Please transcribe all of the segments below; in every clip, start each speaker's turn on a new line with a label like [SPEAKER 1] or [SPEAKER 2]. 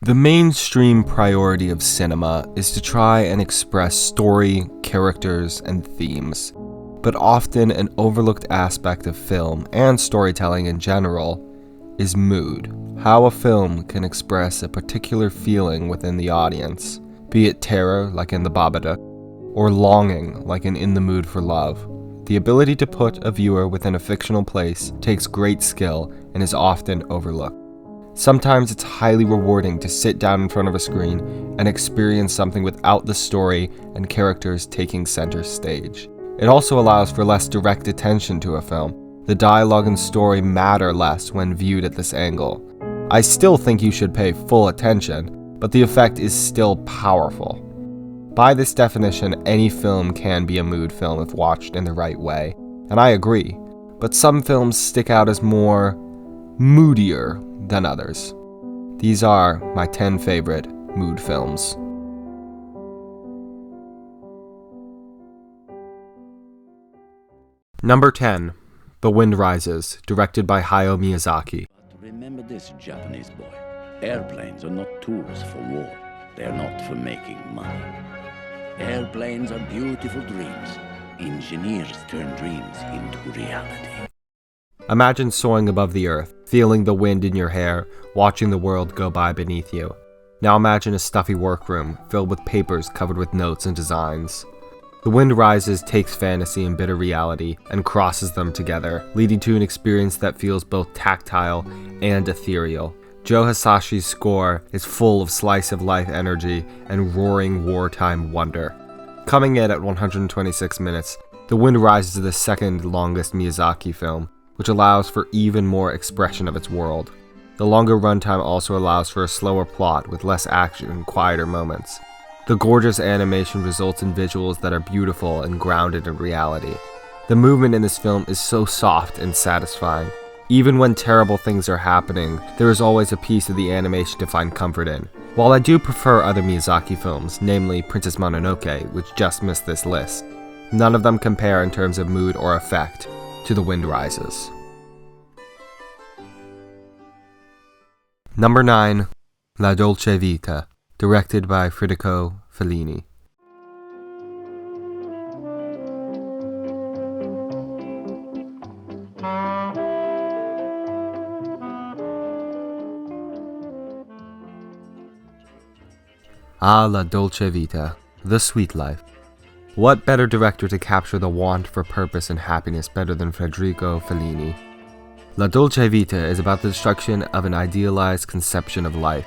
[SPEAKER 1] The mainstream priority of cinema is to try and express story, characters, and themes, but often an overlooked aspect of film and storytelling in general is mood. How a film can express a particular feeling within the audience, be it terror like in The Babadook, or longing like in The Mood for Love. The ability to put a viewer within a fictional place takes great skill and is often overlooked. Sometimes it's highly rewarding to sit down in front of a screen and experience something without the story and characters taking center stage. It also allows for less direct attention to a film. The dialogue and story matter less when viewed at this angle. I still think you should pay full attention, but the effect is still powerful. By this definition, any film can be a mood film if watched in the right way, and I agree, but some films stick out as more moodier than others. These are my 10 favorite mood films. Number 10, The Wind Rises, directed by Hayao Miyazaki.
[SPEAKER 2] Remember this, Japanese boy. Airplanes are not tools for war. They are not for making money. Airplanes are beautiful dreams. Engineers turn dreams into reality.
[SPEAKER 1] Imagine soaring above the earth, feeling the wind in your hair, watching the world go by beneath you. Now imagine a stuffy workroom filled with papers covered with notes and designs. The Wind Rises takes fantasy and bitter reality and crosses them together, leading to an experience that feels both tactile and ethereal. Joe Hisashi's score is full of slice-of-life energy and roaring wartime wonder. Coming in at 126 minutes, The Wind Rises is the second longest Miyazaki film, which allows for even more expression of its world. The longer runtime also allows for a slower plot with less action and quieter moments. The gorgeous animation results in visuals that are beautiful and grounded in reality. The movement in this film is so soft and satisfying. Even when terrible things are happening, there is always a piece of the animation to find comfort in. While I do prefer other Miyazaki films, namely Princess Mononoke, which just missed this list, none of them compare in terms of mood or effect to The Wind Rises. Number 9, La Dolce Vita, directed by Federico Fellini. Ah, La Dolce Vita, The Sweet Life. What better director to capture the want for purpose and happiness better than Federico Fellini? La Dolce Vita is about the destruction of an idealized conception of life.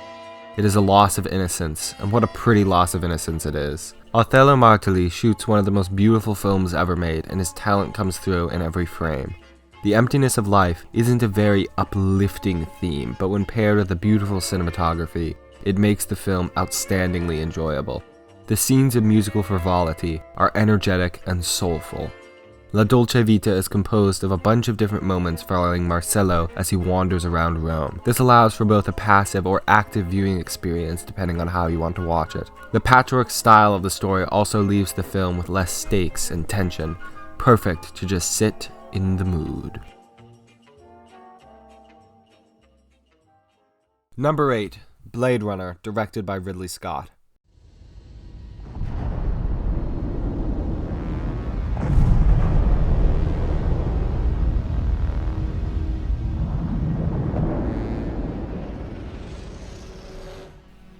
[SPEAKER 1] It is a loss of innocence, and what a pretty loss of innocence it is. Othello Martelli shoots one of the most beautiful films ever made, and his talent comes through in every frame. The emptiness of life isn't a very uplifting theme, but when paired with the beautiful cinematography, it makes the film outstandingly enjoyable. The scenes of musical frivolity are energetic and soulful. La Dolce Vita is composed of a bunch of different moments following Marcello as he wanders around Rome. This allows for both a passive or active viewing experience depending on how you want to watch it. The patchwork style of the story also leaves the film with less stakes and tension, perfect to just sit in the mood. Number 8, Blade Runner, directed by Ridley Scott.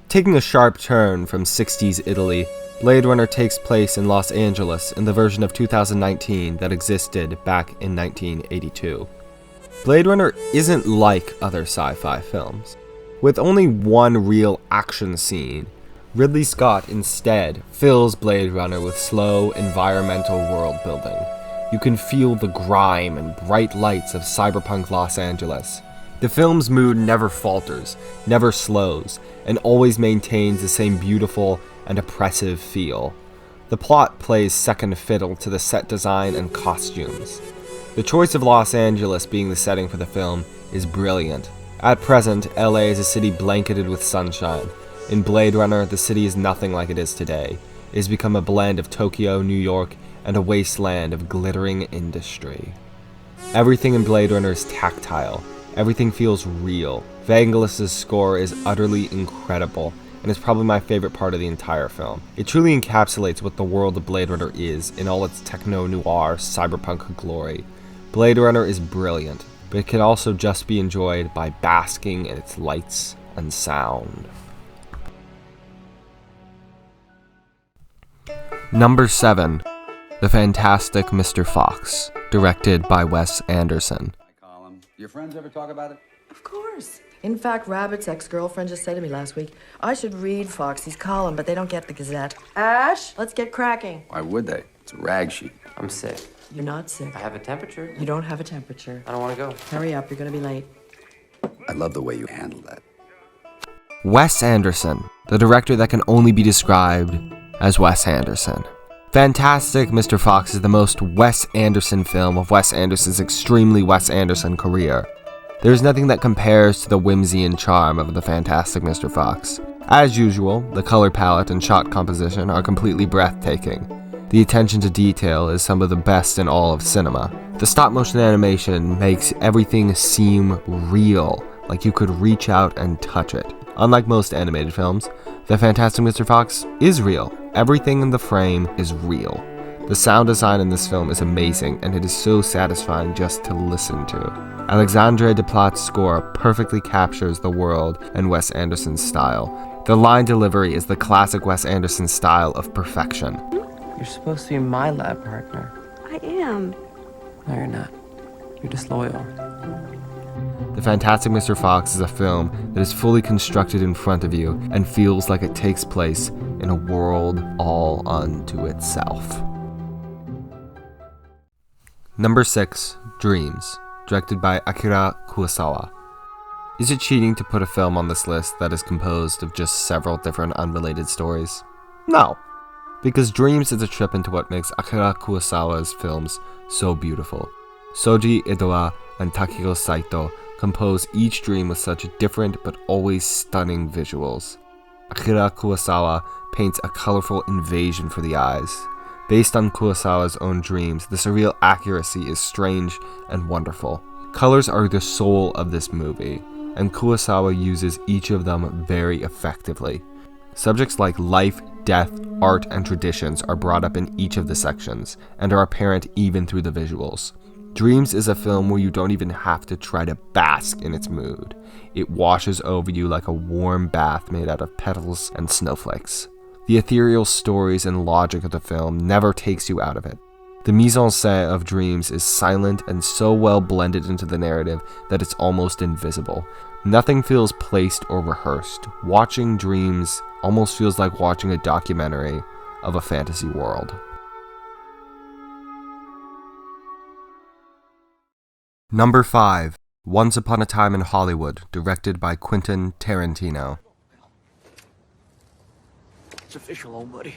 [SPEAKER 1] Taking a sharp turn from 60s Italy, Blade Runner takes place in Los Angeles in the version of 2019 that existed back in 1982. Blade Runner isn't like other sci-fi films. With only one real action scene, Ridley Scott instead fills Blade Runner with slow, environmental world building. You can feel the grime and bright lights of cyberpunk Los Angeles. The film's mood never falters, never slows, and always maintains the same beautiful and oppressive feel. The plot plays second fiddle to the set design and costumes. The choice of Los Angeles being the setting for the film is brilliant. At present, LA is a city blanketed with sunshine. In Blade Runner, the city is nothing like it is today. It has become a blend of Tokyo, New York, and a wasteland of glittering industry. Everything in Blade Runner is tactile. Everything feels real, Vangelis's score is utterly incredible, and is probably my favorite part of the entire film. It truly encapsulates what the world of Blade Runner is in all its techno-noir, cyberpunk glory. Blade Runner is brilliant, but it can also just be enjoyed by basking in its lights and sound. Number 7. The Fantastic Mr. Fox, directed by Wes Anderson.
[SPEAKER 3] Your friends ever talk about it?
[SPEAKER 4] Of course. In fact, Rabbit's ex-girlfriend just said to me last week, I should read Foxy's column, but they don't get the Gazette. Ash, let's get cracking.
[SPEAKER 3] Why would they? It's a rag sheet.
[SPEAKER 5] I'm sick.
[SPEAKER 4] You're not sick.
[SPEAKER 5] I have a temperature.
[SPEAKER 4] You don't have a temperature.
[SPEAKER 5] I don't want to go.
[SPEAKER 4] Hurry up, you're gonna be late.
[SPEAKER 3] I love the way you handle that.
[SPEAKER 1] Wes Anderson, the director that can only be described as Wes Anderson. Fantastic Mr. Fox is the most Wes Anderson film of Wes Anderson's extremely Wes Anderson career. There is nothing that compares to the whimsy and charm of the Fantastic Mr. Fox. As usual, the color palette and shot composition are completely breathtaking. The attention to detail is some of the best in all of cinema. The stop-motion animation makes everything seem real, like you could reach out and touch it. Unlike most animated films, The Fantastic Mr. Fox is real. Everything in the frame is real. The sound design in this film is amazing, and it is so satisfying just to listen to. Alexandre Desplat's score perfectly captures the world and Wes Anderson's style. The line delivery is the classic Wes Anderson style of perfection.
[SPEAKER 5] You're supposed to be my lab partner.
[SPEAKER 6] I am.
[SPEAKER 5] No, you're not. You're disloyal.
[SPEAKER 1] The Fantastic Mr. Fox is a film that is fully constructed in front of you and feels like it takes place in a world all unto itself. Number 6. Dreams, directed by Akira Kurosawa. Is it cheating to put a film on this list that is composed of just several different unrelated stories? No, because Dreams is a trip into what makes Akira Kurosawa's films so beautiful. Soji Edoa and Takiko Saito compose each dream with such different but always stunning visuals. Akira Kurosawa paints a colorful invasion for the eyes. Based on Kurosawa's own dreams, the surreal accuracy is strange and wonderful. Colors are the soul of this movie, and Kurosawa uses each of them very effectively. Subjects like life, death, art, and traditions are brought up in each of the sections, and are apparent even through the visuals. Dreams is a film where you don't even have to try to bask in its mood. It washes over you like a warm bath made out of petals and snowflakes. The ethereal stories and logic of the film never takes you out of it. The mise-en-scène of Dreams is silent and so well blended into the narrative that it's almost invisible. Nothing feels placed or rehearsed. Watching Dreams almost feels like watching a documentary of a fantasy world. Number 5. Once Upon a Time in Hollywood, directed by Quentin Tarantino.
[SPEAKER 7] It's official, old buddy.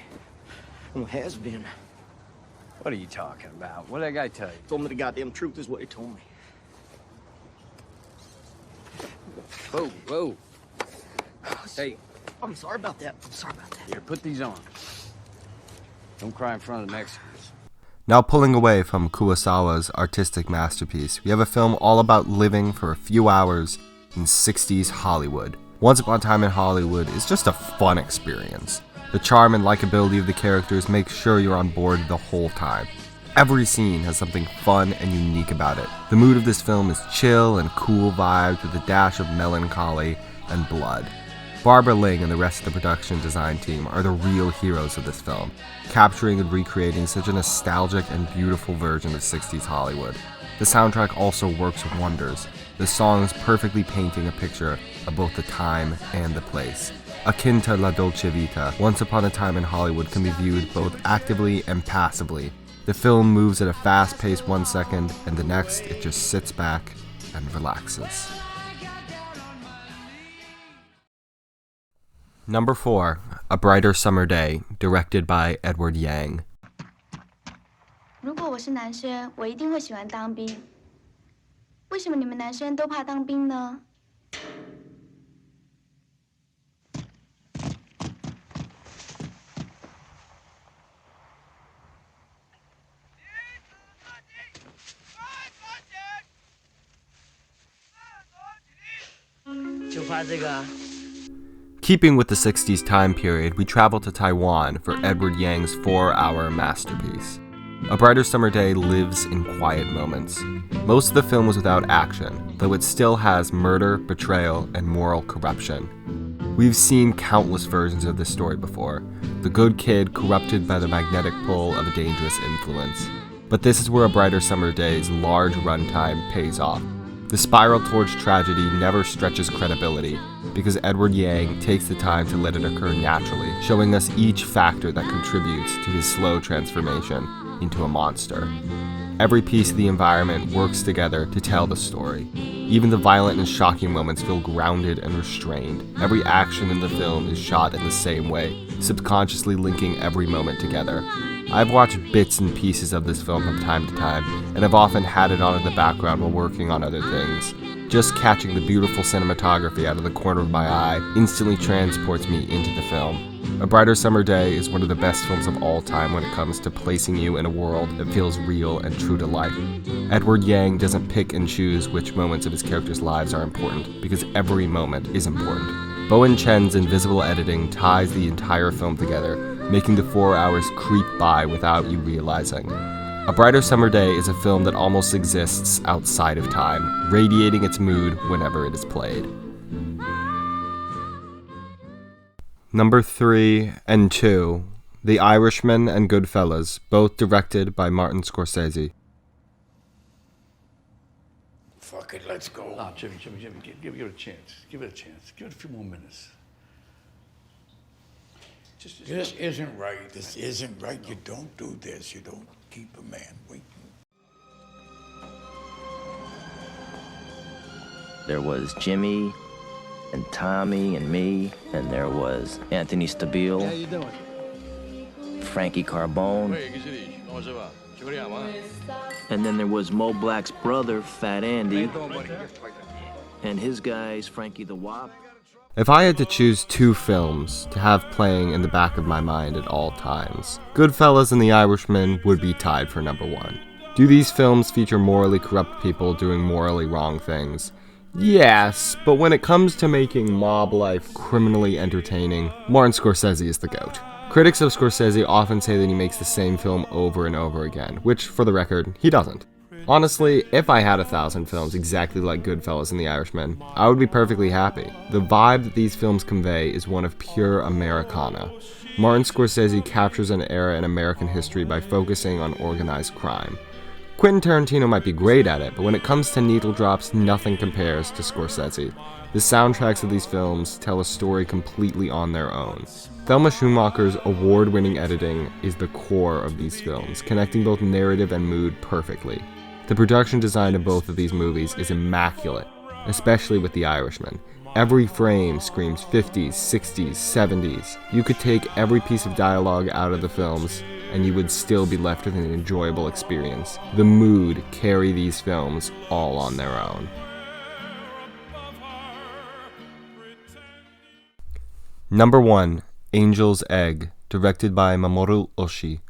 [SPEAKER 7] Well, it has been.
[SPEAKER 3] What are you talking about? What did that guy tell you?
[SPEAKER 7] Told me the goddamn truth is what he told me.
[SPEAKER 3] Whoa, whoa. Hey,
[SPEAKER 7] I'm sorry about that. I'm sorry about that.
[SPEAKER 3] here, put these on. Don't cry in front of the Mexicans.
[SPEAKER 1] Now pulling away from Kurosawa's artistic masterpiece, we have a film all about living for a few hours in 60s Hollywood. Once Upon a Time in Hollywood is just a fun experience. The charm and likability of the characters make sure you're on board the whole time. Every scene has something fun and unique about it. The mood of this film is chill and cool vibes with a dash of melancholy and blood. Barbara Ling and the rest of the production design team are the real heroes of this film, capturing and recreating such a nostalgic and beautiful version of 60s Hollywood. The soundtrack also works wonders, the songs perfectly painting a picture of both the time and the place. Akin to La Dolce Vita, Once Upon a Time in Hollywood can be viewed both actively and passively. The film moves at a fast pace 1 second, and the next it just sits back and relaxes. Number 4. A Brighter Summer Day, directed by Edward Yang.
[SPEAKER 6] 如果我是男生，我一定会喜欢当兵。为什么你们男生都怕当兵呢？
[SPEAKER 1] Keeping with the 60s time period, we travel to Taiwan for Edward Yang's 4-hour masterpiece. A Brighter Summer Day lives in quiet moments. Most of the film was without action, though it still has murder, betrayal, and moral corruption. We've seen countless versions of this story before, the good kid corrupted by the magnetic pull of a dangerous influence. But this is where A Brighter Summer Day's large runtime pays off. The spiral towards tragedy never stretches credibility, because Edward Yang takes the time to let it occur naturally, showing us each factor that contributes to his slow transformation into a monster. Every piece of the environment works together to tell the story. Even the violent and shocking moments feel grounded and restrained. Every action in the film is shot in the same way, subconsciously linking every moment together. I've watched bits and pieces of this film from time to time, and I've often had it on in the background while working on other things. Just catching the beautiful cinematography out of the corner of my eye instantly transports me into the film. A Brighter Summer Day is one of the best films of all time when it comes to placing you in a world that feels real and true to life. Edward Yang doesn't pick and choose which moments of his characters' lives are important, because every moment is important. Bowen Chen's invisible editing ties the entire film together, making the 4 hours creep by without you realizing. A Brighter Summer Day is a film that almost exists outside of time, radiating its mood whenever it is played. Number 3 and 2, The Irishman and Goodfellas, both directed by Martin Scorsese.
[SPEAKER 2] Fuck it, let's go.
[SPEAKER 8] Ah, Jimmy, give it a chance. Give it a chance. Give it a few more minutes.
[SPEAKER 2] This isn't right. This isn't right. You don't do this. You don't keep a man waiting.
[SPEAKER 9] There was Jimmy and Tommy and me, and there was Anthony Stabile.
[SPEAKER 8] How you doing?
[SPEAKER 9] Frankie Carbone. And then there was Mo Black's brother, Fat Andy, and his guys, Frankie the Wop.
[SPEAKER 1] If I had to choose 2 films to have playing in the back of my mind at all times, Goodfellas and The Irishman would be tied for number 1. Do these films feature morally corrupt people doing morally wrong things? Yes, but when it comes to making mob life criminally entertaining, Martin Scorsese is the GOAT. Critics of Scorsese often say that he makes the same film over and over again, which, for the record, he doesn't. Honestly, if I had 1,000 films exactly like Goodfellas and The Irishman, I would be perfectly happy. The vibe that these films convey is one of pure Americana. Martin Scorsese captures an era in American history by focusing on organized crime. Quentin Tarantino might be great at it, but when it comes to needle drops, nothing compares to Scorsese. The soundtracks of these films tell a story completely on their own. Thelma Schumacher's award-winning editing is the core of these films, connecting both narrative and mood perfectly. The production design of both of these movies is immaculate, especially with The Irishman. Every frame screams 50s, 60s, 70s. You could take every piece of dialogue out of the films, and you would still be left with an enjoyable experience. The mood carry these films all on their own. Number 1, Angel's Egg, directed by Mamoru Oshii.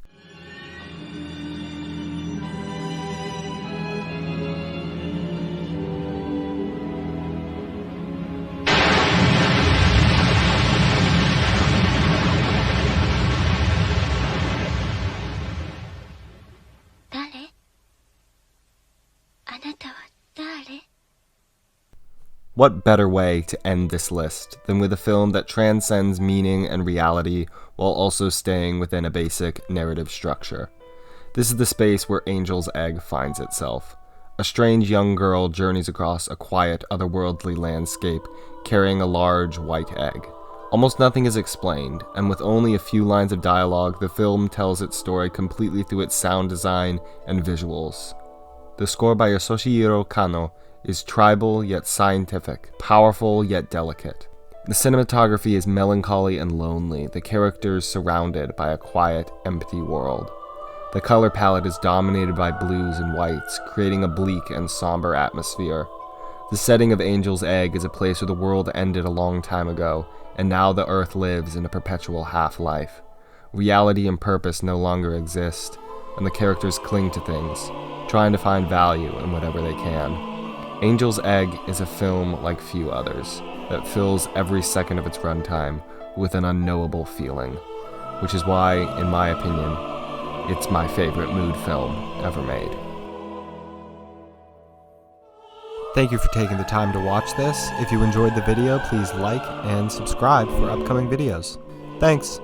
[SPEAKER 1] What better way to end this list than with a film that transcends meaning and reality while also staying within a basic narrative structure? This is the space where Angel's Egg finds itself. A strange young girl journeys across a quiet, otherworldly landscape, carrying a large white egg. Almost nothing is explained, and with only a few lines of dialogue, the film tells its story completely through its sound design and visuals. The score by Yoshihiro Kano is tribal yet scientific, powerful yet delicate. The cinematography is melancholy and lonely, the characters surrounded by a quiet, empty world. The color palette is dominated by blues and whites, creating a bleak and somber atmosphere. The setting of Angel's Egg is a place where the world ended a long time ago, and now the Earth lives in a perpetual half-life. Reality and purpose no longer exist, and the characters cling to things, trying to find value in whatever they can. Angel's Egg is a film like few others that fills every second of its runtime with an unknowable feeling, which is why, in my opinion, it's my favorite mood film ever made. Thank you for taking the time to watch this. If you enjoyed the video, please like and subscribe for upcoming videos. Thanks!